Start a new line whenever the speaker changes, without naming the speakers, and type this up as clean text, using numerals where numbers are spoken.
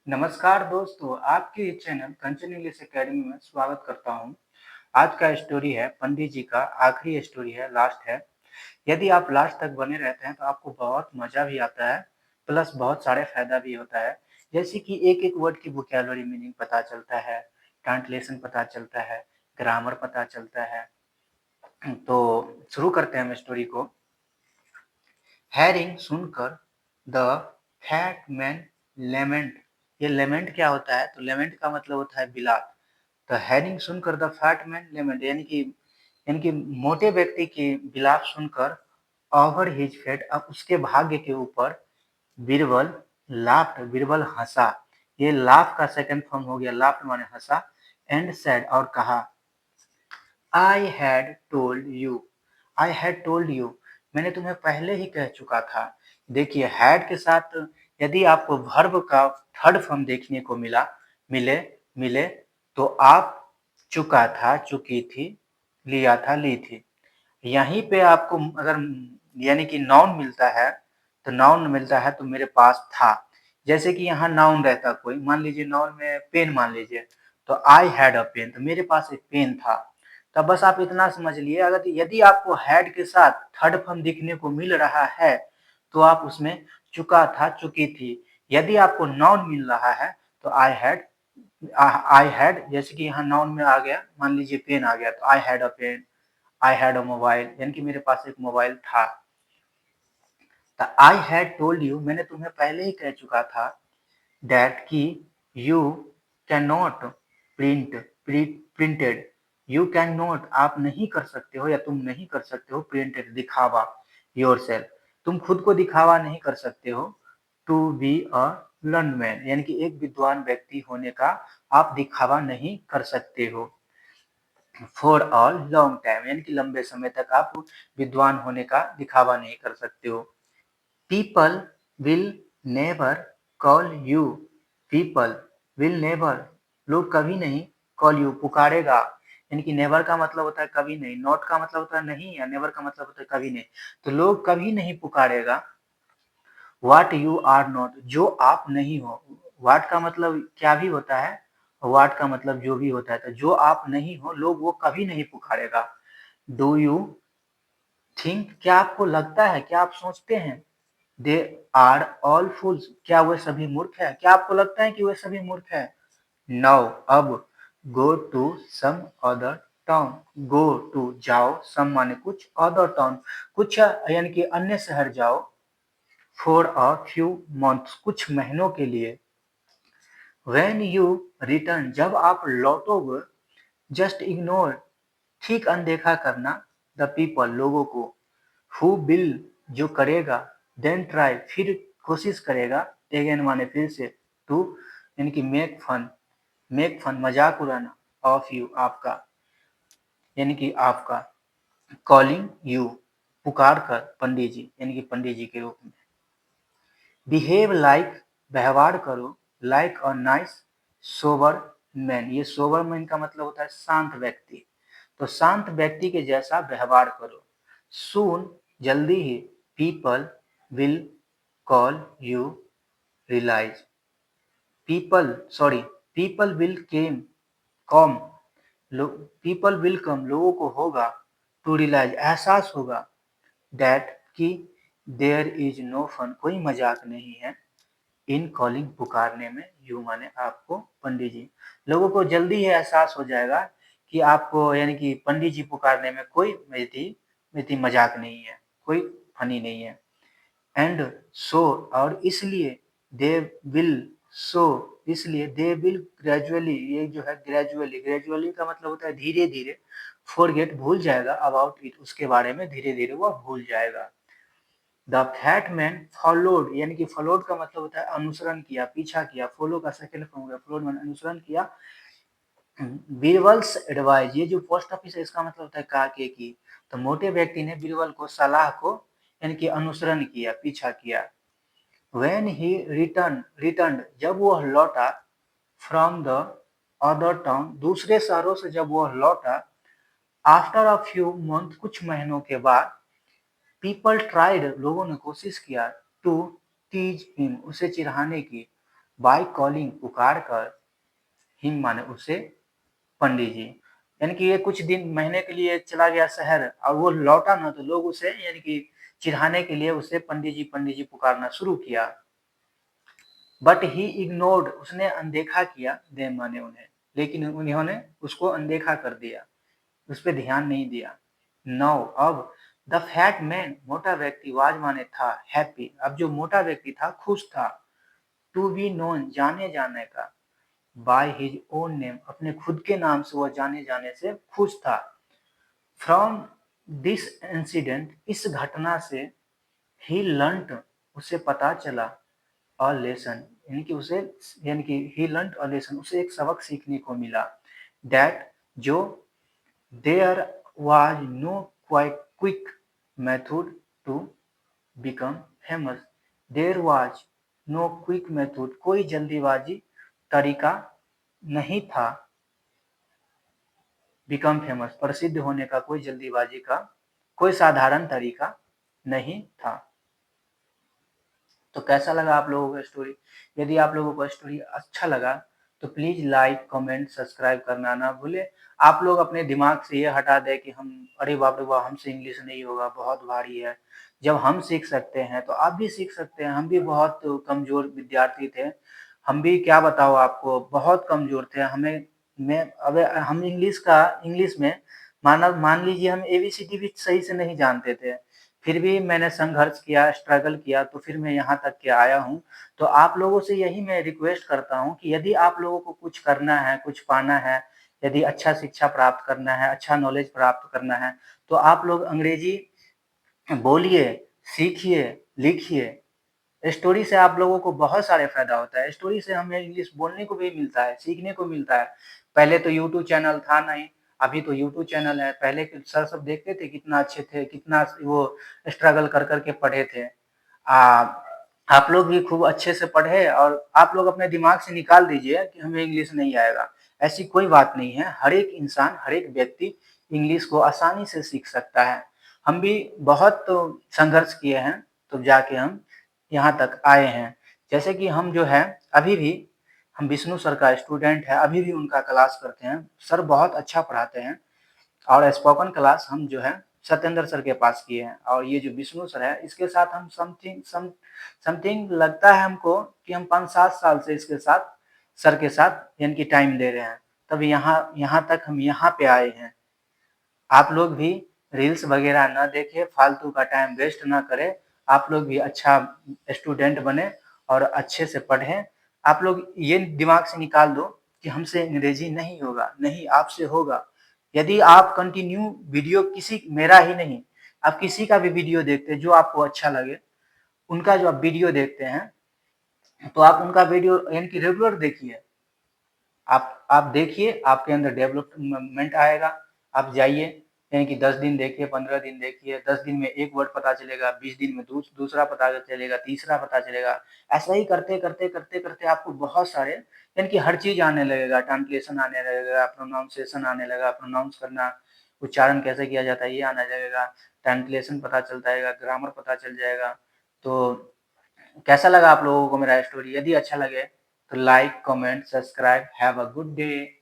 नमस्कार दोस्तों, आपके चैनल कंचन इंग्लिश एकेडमी में स्वागत करता हूं। आज का स्टोरी है पंडित जी का, आखिरी स्टोरी है, लास्ट है। यदि आप लास्ट तक बने रहते हैं तो आपको बहुत मजा भी आता है, प्लस बहुत सारे फायदा भी होता है। जैसे कि एक-एक वर्ड की वोकैब्युलरी मीनिंग पता चलता है, ट्रांसलेशन पता चलता है, ग्रामर पता चलता है। तो शुरू करते हैं हम स्टोरी को। हैरिंग सुनकर द फैट मैन लेमेंट। ये लेमेंट क्या होता है? तो लेमेंट का मतलब होता है बिलाप। तो हैरिंग सुनकर द फैट मैन लेमेंट यानी कि मोटे व्यक्ति की बिलाप सुनकर ओवर हिज फेट, अब उसके भाग्य के ऊपर, बीरबल लाफ्ड, बीरबल हंसा। ये लाफ का सेकंड फॉर्म हो गया, लाफ्ड माने हंसा। एंड सेड, और कहा, I had told you, I had told you, मैंने तुम्हें पहले ही कह चुका था। देखिए हैड के साथ यदि आपको वर्ब का थर्ड फॉर्म देखने को मिले मिले तो आप चुका था, चुकी थी, लिया था, ली थी। यहीं पे आपको अगर यानी कि नाउन मिलता है तो नाउन मिलता है तो मेरे पास था। जैसे कि यहाँ नाउन रहता कोई, मान लीजिए नाउन में पेन मान लीजिए, तो आई हैड अ पेन, तो मेरे पास एक पेन था। तब बस आप इतना समझ लिए, अगर यदि आपको हैड के साथ थर्ड फॉर्म दिखने को मिल रहा है तो आप उसमें चुका था, चुकी थी। यदि आपको नाउन मिल रहा है तो आई हैड जैसे कि यहाँ नाउन में आ गया, मान लीजिए पेन आ गया तो I had a pen, I had a mobile, यानी कि मेरे पास एक मोबाइल था। तो आई हैड टोल्ड यू, मैंने तुम्हें पहले ही कह चुका था, दैट कि you can not print printed, you can not, आप नहीं कर सकते हो या तुम नहीं कर सकते हो, प्रिंटेड दिखावा, योर सेल्फ, तुम खुद को दिखावा नहीं कर सकते हो, to be a learn man, यानी कि एक विद्वान व्यक्ति होने का आप दिखावा नहीं कर सकते हो। फॉर अ लॉन्ग टाइम, यानी कि लंबे समय तक आप विद्वान होने का दिखावा नहीं कर सकते हो। People will never call you, people will never, लोग कभी नहीं, कॉल यू, पुकारेगा, यानी कि नेवर का मतलब होता है कभी नहीं, नॉट का मतलब होता है नहीं, या नेवर का मतलब होता है कभी नहीं, तो लोग कभी नहीं पुकारेगा। व्हाट यू आर नॉट, जो आप नहीं हो। व्हाट का मतलब क्या भी होता है, व्हाट का मतलब जो भी होता है, तो जो आप नहीं हो लोग वो कभी नहीं पुकारेगा। डू यू थिंक, क्या आपको लगता है, क्या आप सोचते हैं, दे आर ऑल फूल्स, क्या वे सभी मूर्ख है, क्या आपको लगता है कि वे सभी मूर्ख है। नाउ, अब, go to some other town, go to जाओ, सम माने कुछ, अदर टाउन कुछ यानी कि अन्य शहर जाओ, फॉर अ फ्यू मंथ्स, कुछ महीनों के लिए। व्हेन यू रिटर्न, जब आप लौटोगे, जस्ट इग्नोर, ठीक अनदेखा करना, द पीपल, लोगों को, हु विल, जो करेगा, देन ट्राई, फिर कोशिश करेगा, अगेन माने फिर से, टू यानी कि मेक फन मजाक उड़ाना, ऑफ यू, आपका, यानी कि आपका, कॉलिंग यू, पुकार कर, पंडित जी, यानी कि पंडित जी के रूप में। बिहेव लाइक, व्यवहार करो, like a nice sober man, ये सोबर मैन का मतलब होता है शांत व्यक्ति, तो शांत व्यक्ति के जैसा व्यवहार करो। सून, जल्दी ही, people will call you realize, people will come, people will come, लोगों को होगा, टू रियलाइज, एहसास होगा, दैट कि देयर इज नो फन, कोई मजाक नहीं है, इन कॉलिंग, पुकारने में, यू माने आपको, पंडित जी, लोगों को जल्दी ही एहसास हो जाएगा कि आपको यानी कि पंडित जी पुकारने में कोई मिति मजाक नहीं है, कोई फनी नहीं है। एंड सो, और इसलिए, दे विल, सो इसलिए, दे विल ग्रेजुअली, ये जो है ग्रेजुअली, ग्रेजुअली का मतलब होता है धीरे धीरे, फॉरगेट, भूल जाएगा, अबाउट इट, उसके बारे में धीरे धीरे वह भूल जाएगा। द फैट मैन फॉलोड, यानी कि फॉलोड का मतलब होता है अनुसरण किया, पीछा किया, फॉलो का सेकंड फॉर्म हो गया, फॉलोड मैंने अनुसरण किया, बीरबल्स एडवाइस, ये जो पोस्ट ऑफिस है इसका मतलब होता है काके की, तो मोटे व्यक्ति ने बीरबल को सलाह को यानी कि अनुसरण किया, पीछा किया। व्हेन ही रिटर्न, जब वह लौटा, फ्रॉम द अदर टाउन, दूसरे शहरों से जब वह लौटा, आफ्टर अ फ्यू मंथ, कुछ महीनों के बाद, पीपल ट्राइड, लोगों ने कोशिश किया, टू टीज हिम, उसे चिढ़ाने की, बाय कॉलिंग पुकार कर, हिम माने उसे, पंडित जी। यानी कि ये कुछ दिन महीने के लिए चला गया शहर और वो लौटा ना तो लोग उसे यानी कि चिढ़ाने के लिए उसे पंडित जी पुकारना शुरू किया। बट ही इग्नोर्ड, उसने अनदेखा किया, देम माने उन्हें, लेकिन उन्होंने उसको अनदेखा कर दिया, उस पे ध्यान नहीं दिया। नाउ अब द फैट मैन, मोटा व्यक्ति, वाज माने था, हैप्पी, अब जो मोटा व्यक्ति था खुश था, टू बी नोन, जाने जाने का, बाय हिज ओन नेम, अपने खुद के नाम से वह जाने जाने से खुश था। फ्रॉम दिस इंसिडेंट, इस घटना से, ही लर्नड, उसे पता चला, अ लेसन, यानी कि उसे, यानी कि ही लर्नड अ लेसन, उसे एक सबक सीखने को मिला, दैट, जो, there was no quite quick method to become famous, there was no quick method, कोई जल्दीबाजी तरीका नहीं था, बिकम फेमस, प्रसिद्ध होने का कोई जल्दीबाजी का कोई साधारण तरीका नहीं था। तो कैसा लगा आप लोगों को स्टोरी? यदि आप लोगों को स्टोरी अच्छा लगा तो प्लीज लाइक कमेंट सब्सक्राइब करना ना भूले। आप लोग अपने दिमाग से ये हटा दें कि हम, अरे बाप रे बाप, हमसे इंग्लिश नहीं होगा, बहुत भारी है। जब हम सीख सकते हैं तो आप भी सीख सकते हैं। हम भी बहुत कमजोर विद्यार्थी थे, हम भी क्या बताओ आपको, बहुत कमजोर थे। हमें, मैं अब हम इंग्लिश में मान लीजिए हम एबीसीडी भी सही से नहीं जानते थे, फिर भी मैंने संघर्ष किया, स्ट्रगल किया, तो फिर मैं यहाँ तक के आया हूँ। तो आप लोगों से यही मैं रिक्वेस्ट करता हूँ कि यदि आप लोगों को कुछ करना है, कुछ पाना है, यदि अच्छा शिक्षा प्राप्त करना है, अच्छा नॉलेज प्राप्त करना है, तो आप लोग अंग्रेजी बोलिए, सीखिए, लिखिए। स्टोरी से आप लोगों को बहुत सारे फायदा होता है। स्टोरी से हमें इंग्लिश बोलने को भी मिलता है, सीखने को मिलता है। पहले तो यूट्यूब चैनल था नहीं, अभी तो यूट्यूब चैनल है। पहले के सर सब देखते थे कितना अच्छे थे, कितना वो स्ट्रगल कर करके पढ़े थे। आप लोग भी खूब अच्छे से पढ़े और आप लोग अपने दिमाग से निकाल दीजिए कि हमें इंग्लिश नहीं आएगा। ऐसी कोई बात नहीं है, हर एक इंसान, हर एक व्यक्ति इंग्लिश को आसानी से सीख सकता है। हम भी बहुत तो संघर्ष किए हैं, तो जाके हम यहाँ तक आए हैं। जैसे कि हम जो है, अभी भी हम विष्णु सर का स्टूडेंट है, अभी भी उनका क्लास करते हैं। सर बहुत अच्छा पढ़ाते हैं। और स्पोकन क्लास हम जो है सत्येंद्र सर के पास किए हैं। और ये जो विष्णु सर है, इसके साथ हम समथिंग लगता है हमको कि हम 5-7 साल से इसके साथ, सर के साथ यानी कि टाइम दे रहे हैं, तब यहाँ यहाँ तक हम यहाँ पे आए हैं। आप लोग भी रील्स वगैरह ना देखें, फालतू का टाइम वेस्ट ना करें। आप लोग भी अच्छा स्टूडेंट बने और अच्छे से पढ़ें। आप लोग ये दिमाग से निकाल दो कि हमसे अंग्रेजी नहीं होगा, नहीं, आपसे होगा। यदि आप कंटिन्यू वीडियो, किसी, मेरा ही नहीं, आप किसी का भी वीडियो देखते हैं जो आपको अच्छा लगे, उनका जो आप वीडियो देखते हैं, तो आप उनका वीडियो यानी कि रेगुलर देखिए। आप देखिए, आपके अंदर डेवलपमेंट आएगा। आप जाइए, यानी कि 10 दिन देखिए, 15 दिन देखिए, 10 दिन में एक वर्ड पता चलेगा, 20 दिन में दूसरा पता चलेगा, तीसरा पता चलेगा। ऐसा ही करते करते करते करते आपको बहुत सारे, यानी कि हर चीज आने लगेगा, ट्रांसलेशन आने लगेगा, प्रोनाउंसिएशन आने लगा, प्रोनाउंस करना, उच्चारण कैसे किया जाता है ये आने लगेगा, ट्रांसलेशन पता चलता है, ग्रामर पता चल जाएगा। तो कैसा लगा आप लोगों को मेरा स्टोरी? यदि अच्छा लगे तो like comment subscribe. Have a good day.